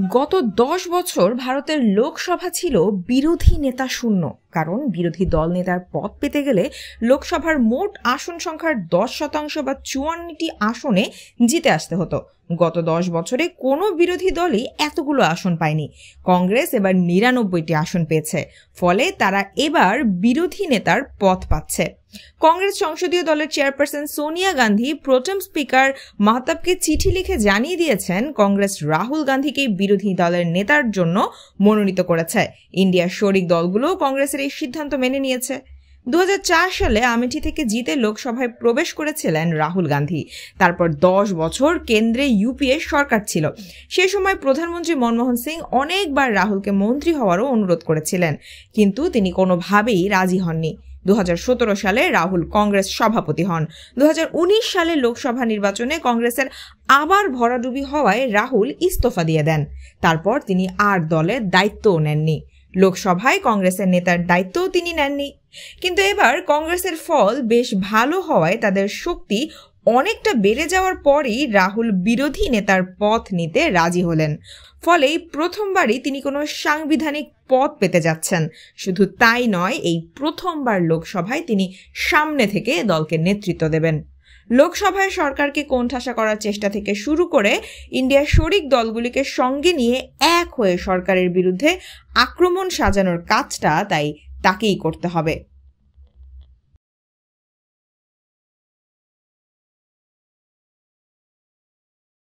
গত 10 বছর ভারতের লোকসভা ছিল বিরোধী নেতা শূন্য। কারণ বিরোধী দল নেতার পদ পেতে গেলে লোকসভার মোট আসন সংখ্যার 10% বা 54টি আসনে জিতে আসতে হতো। গত 10 বছরে কোনো বিরোধী দলই এতগুলো আসন পায়নি। কংগ্রেস এবার 99টি আসন পেয়েছে, ফলে তারা এবার বিরোধী নেতার পদ পাচ্ছে। কংগ্রেস সংসদীয় দলের চেয়ারপারসন সোনিয়া গান্ধী প্রথম স্পিকার মাহতাবকে চিঠি লিখে জানিয়ে দিয়েছেন কংগ্রেস রাহুল গান্ধীকে বিরোধী দলের নেতার জন্য মনোনীত করেছে। ইন্ডিয়ার শরিক দলগুলো কংগ্রেসের এই সিদ্ধান্ত মেনে নিয়েছে। 2004 সালে আমেঠি থেকে জিতে লোকসভায় প্রবেশ করেছিলেন রাহুল গান্ধী। তারপর 10 বছর কেন্দ্রে ইউপিএ সরকার ছিল। সে সময় প্রধানমন্ত্রী মনমোহন সিং অনেকবার রাহুলকে মন্ত্রী হওয়ারও অনুরোধ করেছিলেন, কিন্তু তিনি কোনোভাবেই রাজি হননি। 2017 সালে রাহুল কংগ্রেস সভাপতি হন। 2019 সালে লোকসভা নির্বাচনে কংগ্রেসের আবার ভরাডুবি হওয়ায় রাহুল ইস্তফা দিয়ে দেন। তারপর তিনি আর দলের দায়িত্বও নেননি। লোকসভায় কংগ্রেসের নেতার দায়িত্বও তিনি নেননি। কিন্তু এবার কংগ্রেসের ফল বেশ ভালো হওয়ায় তাদের শক্তি অনেকটা বেড়ে যাওয়ার পরই রাহুল বিরোধী নেতার পথ নিতে রাজি হলেন। ফলে প্রথমবারই তিনি কোনো সাংবিধানিক পদ পেতে যাচ্ছেন। শুধু তাই নয়, এই প্রথমবার লোকসভায় তিনি সামনে থেকে দলকে নেতৃত্ব দেবেন। লোকসভায় সরকারকে কোণঠাসা করার চেষ্টা থেকে শুরু করে ইন্ডিয়ার শরিক দলগুলিকে সঙ্গে নিয়ে এক হয়ে সরকারের বিরুদ্ধে আক্রমণ সাজানোর কাজটা তাই তাকেই করতে হবে।